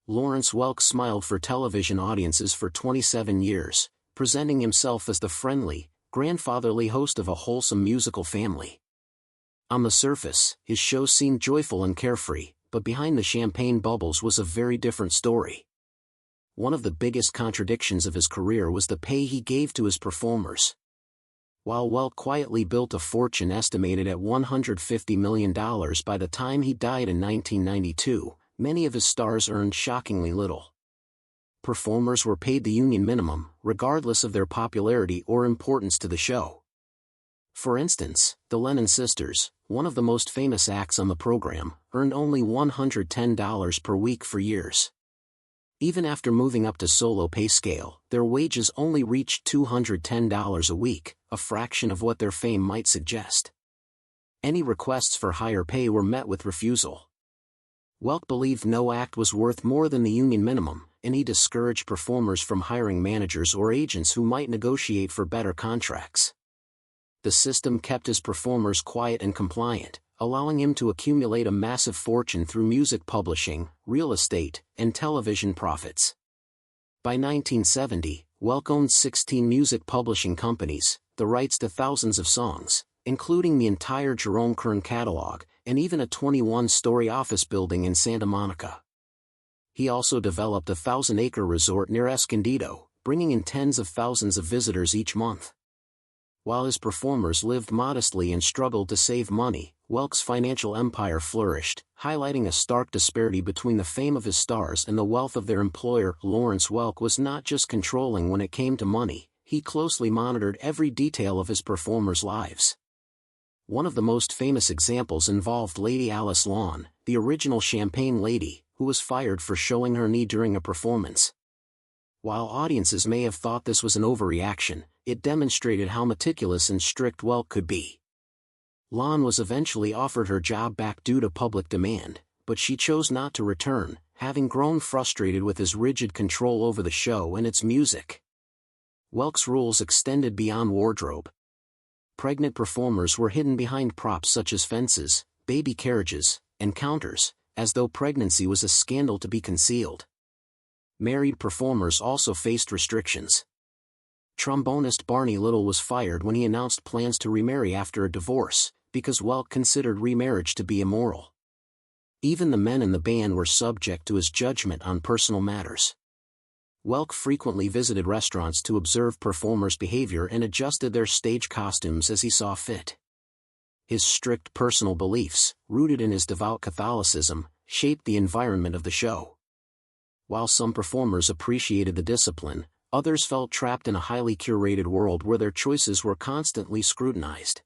Lawrence Welk smiled for television audiences for 27 years, presenting himself as the friendly, grandfatherly host of a wholesome musical family. On the surface, his show seemed joyful and carefree, but behind the champagne bubbles was a very different story. One of the biggest contradictions of his career was the pay he gave to his performers. While Welk quietly built a fortune estimated at $150 million by the time he died in 1992, many of his stars earned shockingly little. Performers were paid the union minimum, regardless of their popularity or importance to the show. For instance, the Lennon sisters, one of the most famous acts on the program, earned only $110 per week for years. Even after moving up to solo pay scale, their wages only reached $210 a week, a fraction of what their fame might suggest. Any requests for higher pay were met with refusal. Welk believed no act was worth more than the union minimum, and he discouraged performers from hiring managers or agents who might negotiate for better contracts. The system kept his performers quiet and compliant, allowing him to accumulate a massive fortune through music publishing, real estate, and television profits. By 1970, Welk owned 16 music publishing companies, the rights to thousands of songs, including the entire Jerome Kern catalog, and even a 21-story office building in Santa Monica. He also developed a 1,000-acre resort near Escondido, bringing in tens of thousands of visitors each month. While his performers lived modestly and struggled to save money, Welk's financial empire flourished, highlighting a stark disparity between the fame of his stars and the wealth of their employer. Lawrence Welk was not just controlling when it came to money, he closely monitored every detail of his performers' lives. One of the most famous examples involved Lady Alice Lawn, the original Champagne Lady, who was fired for showing her knee during a performance. While audiences may have thought this was an overreaction, it demonstrated how meticulous and strict Welk could be. Lawn was eventually offered her job back due to public demand, but she chose not to return, having grown frustrated with his rigid control over the show and its music. Welk's rules extended beyond wardrobe. Pregnant performers were hidden behind props such as fences, baby carriages, and counters, as though pregnancy was a scandal to be concealed. Married performers also faced restrictions. Trombonist Barney Little was fired when he announced plans to remarry after a divorce, because Welk considered remarriage to be immoral. Even the men in the band were subject to his judgment on personal matters. Welk frequently visited restaurants to observe performers' behavior and adjusted their stage costumes as he saw fit. His strict personal beliefs, rooted in his devout Catholicism, shaped the environment of the show. While some performers appreciated the discipline, others felt trapped in a highly curated world where their choices were constantly scrutinized.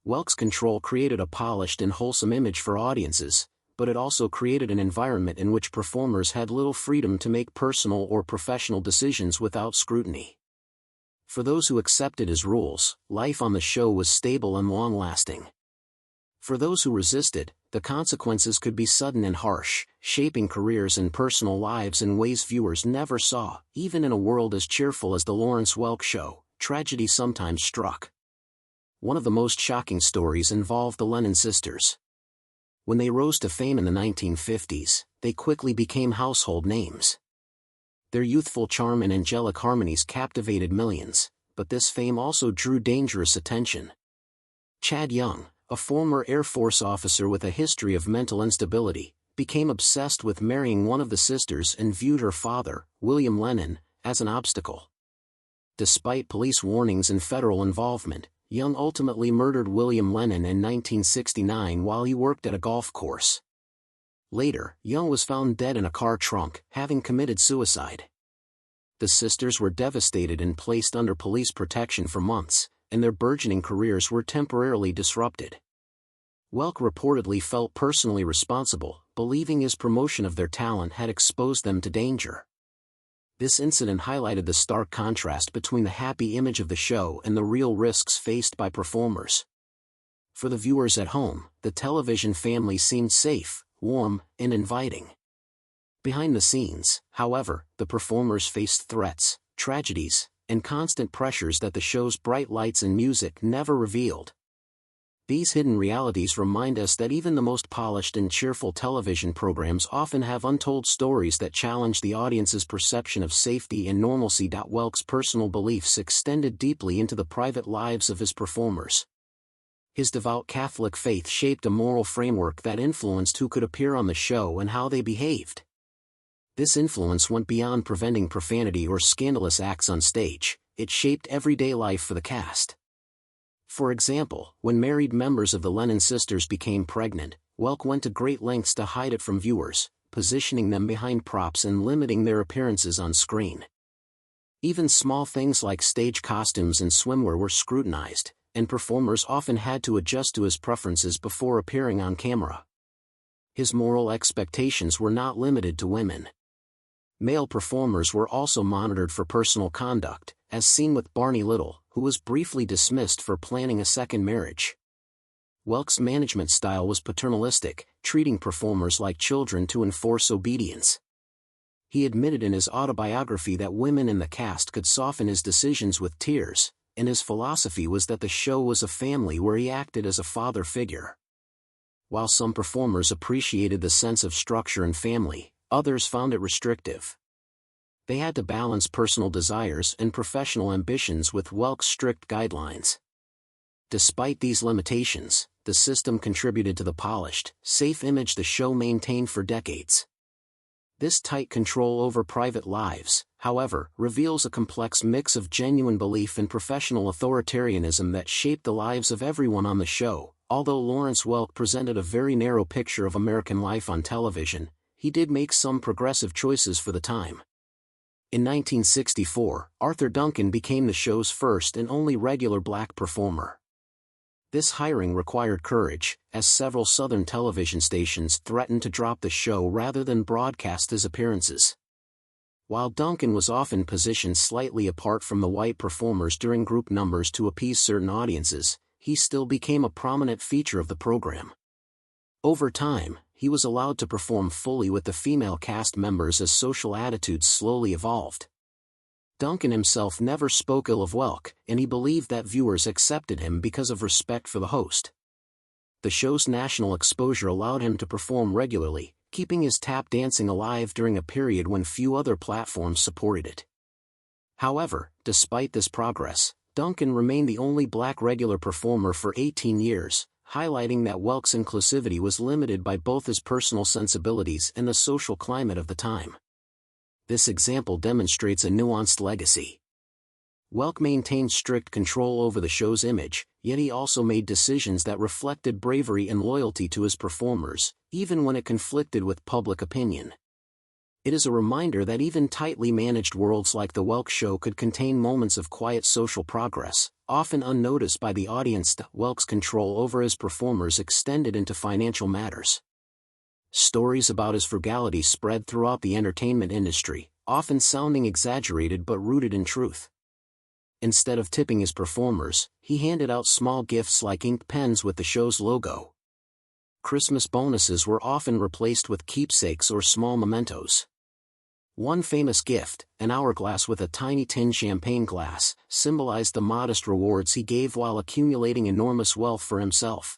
Welk's control created a polished and wholesome image for audiences, but it also created an environment in which performers had little freedom to make personal or professional decisions without scrutiny. For those who accepted his rules, life on the show was stable and long-lasting. For those who resisted, the consequences could be sudden and harsh, shaping careers and personal lives in ways viewers never saw. Even in a world as cheerful as The Lawrence Welk Show, tragedy sometimes struck. One of the most shocking stories involved the Lennon sisters. When they rose to fame in the 1950s, they quickly became household names. Their youthful charm and angelic harmonies captivated millions, but this fame also drew dangerous attention. Chad Young, a former Air Force officer with a history of mental instability, became obsessed with marrying one of the sisters and viewed her father, William Lennon, as an obstacle. Despite police warnings and federal involvement, Young ultimately murdered William Lennon in 1969 while he worked at a golf course. Later, Young was found dead in a car trunk, having committed suicide. The sisters were devastated and placed under police protection for months, and their burgeoning careers were temporarily disrupted. Welk reportedly felt personally responsible, believing his promotion of their talent had exposed them to danger. This incident highlighted the stark contrast between the happy image of the show and the real risks faced by performers. For the viewers at home, the television family seemed safe, warm, and inviting. Behind the scenes, however, the performers faced threats, tragedies, and constant pressures that the show's bright lights and music never revealed. These hidden realities remind us that even the most polished and cheerful television programs often have untold stories that challenge the audience's perception of safety and normalcy. Welk's personal beliefs extended deeply into the private lives of his performers. His devout Catholic faith shaped a moral framework that influenced who could appear on the show and how they behaved. This influence went beyond preventing profanity or scandalous acts on stage. It shaped everyday life for the cast. For example, when married members of the Lennon sisters became pregnant, Welk went to great lengths to hide it from viewers, positioning them behind props and limiting their appearances on screen. Even small things like stage costumes and swimwear were scrutinized, and performers often had to adjust to his preferences before appearing on camera. His moral expectations were not limited to women. Male performers were also monitored for personal conduct, as seen with Barney Little, who was briefly dismissed for planning a second marriage. Welk's management style was paternalistic, treating performers like children to enforce obedience. He admitted in his autobiography that women in the cast could soften his decisions with tears, and his philosophy was that the show was a family where he acted as a father figure. While some performers appreciated the sense of structure and family, others found it restrictive. They had to balance personal desires and professional ambitions with Welk's strict guidelines. Despite these limitations, the system contributed to the polished, safe image the show maintained for decades. This tight control over private lives, however, reveals a complex mix of genuine belief and professional authoritarianism that shaped the lives of everyone on the show. Although Lawrence Welk presented a very narrow picture of American life on television, he did make some progressive choices for the time. In 1964, Arthur Duncan became the show's first and only regular black performer. This hiring required courage, as several Southern television stations threatened to drop the show rather than broadcast his appearances. While Duncan was often positioned slightly apart from the white performers during group numbers to appease certain audiences, he still became a prominent feature of the program. Over time, he was allowed to perform fully with the female cast members as social attitudes slowly evolved. Duncan himself never spoke ill of Welk, and he believed that viewers accepted him because of respect for the host. The show's national exposure allowed him to perform regularly, keeping his tap dancing alive during a period when few other platforms supported it. However, despite this progress, Duncan remained the only black regular performer for 18 years, highlighting that Welk's inclusivity was limited by both his personal sensibilities and the social climate of the time. This example demonstrates a nuanced legacy. Welk maintained strict control over the show's image, yet he also made decisions that reflected bravery and loyalty to his performers, even when it conflicted with public opinion. It is a reminder that even tightly managed worlds like The Welk Show could contain moments of quiet social progress, often unnoticed by the audience. Welk's control over his performers extended into financial matters. Stories about his frugality spread throughout the entertainment industry, often sounding exaggerated but rooted in truth. Instead of tipping his performers, he handed out small gifts like ink pens with the show's logo. Christmas bonuses were often replaced with keepsakes or small mementos. One famous gift, an hourglass with a tiny tin champagne glass, symbolized the modest rewards he gave while accumulating enormous wealth for himself.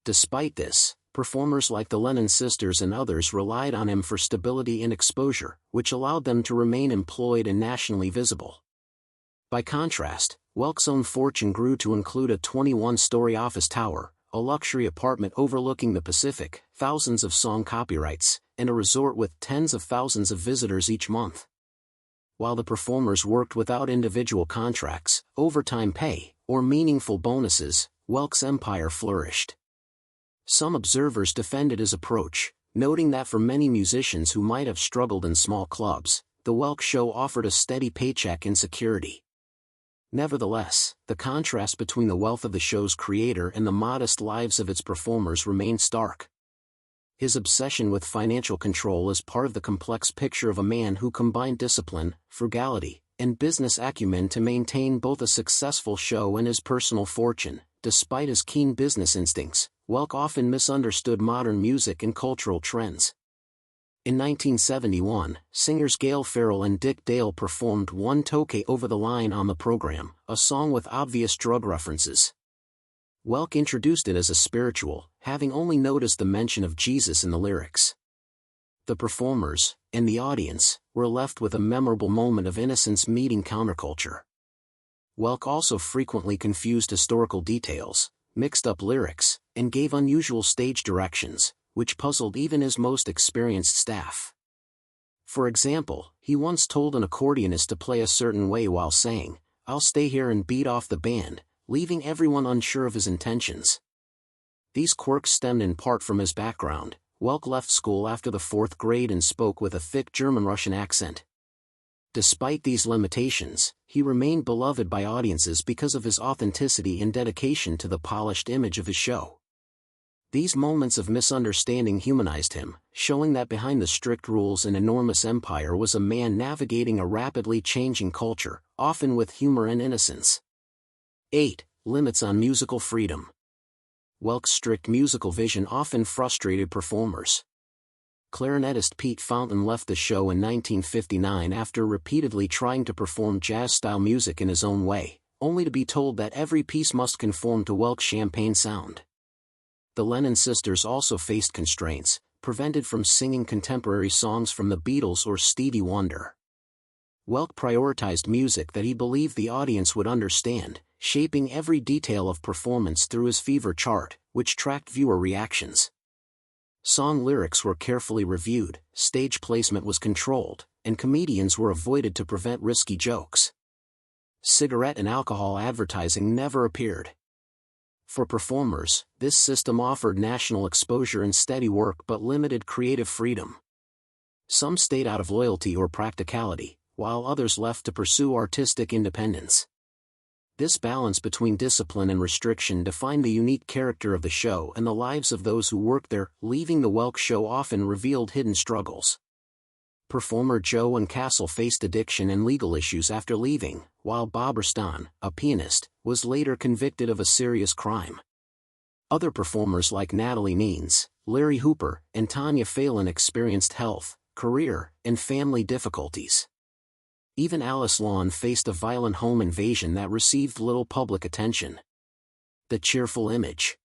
Despite this, performers like the Lennon sisters and others relied on him for stability and exposure, which allowed them to remain employed and nationally visible. By contrast, Welk's own fortune grew to include a 21-story office tower, a luxury apartment overlooking the Pacific, thousands of song copyrights, and a resort with tens of thousands of visitors each month. While the performers worked without individual contracts, overtime pay, or meaningful bonuses, Welk's empire flourished. Some observers defended his approach, noting that for many musicians who might have struggled in small clubs, The Welk Show offered a steady paycheck and security. Nevertheless, the contrast between the wealth of the show's creator and the modest lives of its performers remained stark. His obsession with financial control is part of the complex picture of a man who combined discipline, frugality, and business acumen to maintain both a successful show and his personal fortune. Despite his keen business instincts, Welk often misunderstood modern music and cultural trends. In 1971, singers Gail Farrell and Dick Dale performed One Toke Over the Line on the program, a song with obvious drug references. Welk introduced it as a spiritual, having only noticed the mention of Jesus in the lyrics. The performers, and the audience, were left with a memorable moment of innocence meeting counterculture. Welk also frequently confused historical details, mixed up lyrics, and gave unusual stage directions, which puzzled even his most experienced staff. For example, he once told an accordionist to play a certain way while saying, "I'll stay here and beat off the band," leaving everyone unsure of his intentions. These quirks stemmed in part from his background. Welk left school after the 4th grade and spoke with a thick German-Russian accent. Despite these limitations, he remained beloved by audiences because of his authenticity and dedication to the polished image of his show. These moments of misunderstanding humanized him, showing that behind the strict rules and enormous empire was a man navigating a rapidly changing culture, often with humor and innocence. 8. Limits on musical freedom. Welk's strict musical vision often frustrated performers. Clarinetist Pete Fountain left the show in 1959 after repeatedly trying to perform jazz-style music in his own way, only to be told that every piece must conform to Welk's champagne sound. The Lennon sisters also faced constraints, prevented from singing contemporary songs from the Beatles or Stevie Wonder. Welk prioritized music that he believed the audience would understand, shaping every detail of performance through his fever chart, which tracked viewer reactions. Song lyrics were carefully reviewed, stage placement was controlled, and comedians were avoided to prevent risky jokes. Cigarette and alcohol advertising never appeared. For performers, this system offered national exposure and steady work but limited creative freedom. Some stayed out of loyalty or practicality, while others left to pursue artistic independence. This balance between discipline and restriction defined the unique character of the show and the lives of those who worked there. Leaving the Welk Show often revealed hidden struggles. Performer Joe and Castle faced addiction and legal issues after leaving, while Bob Rustan, a pianist, was later convicted of a serious crime. Other performers like Natalie Neens, Larry Hooper, and Tanya Phelan experienced health, career, and family difficulties. Even Alice Lawn faced a violent home invasion that received little public attention. The cheerful image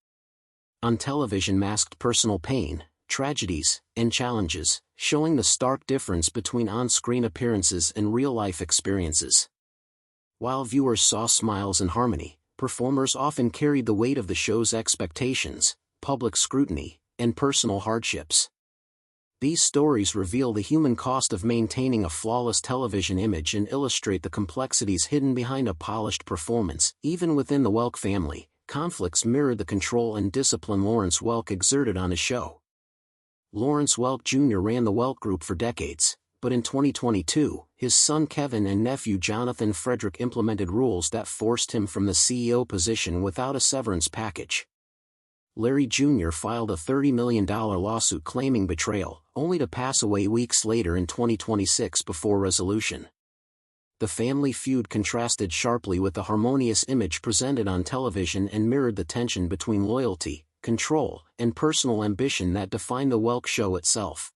on television masked personal pain, tragedies, and challenges, showing the stark difference between on-screen appearances and real-life experiences. While viewers saw smiles and harmony, performers often carried the weight of the show's expectations, public scrutiny, and personal hardships. These stories reveal the human cost of maintaining a flawless television image and illustrate the complexities hidden behind a polished performance. Even within the Welk family, conflicts mirrored the control and discipline Lawrence Welk exerted on his show. Lawrence Welk Jr. ran the Welk Group for decades, but in 2022, his son Kevin and nephew Jonathan Frederick implemented rules that forced him from the CEO position without a severance package. Larry Jr. filed a $30 million lawsuit claiming betrayal, only to pass away weeks later in 2026 before resolution. The family feud contrasted sharply with the harmonious image presented on television and mirrored the tension between loyalty, control, and personal ambition that defined the Welk Show itself.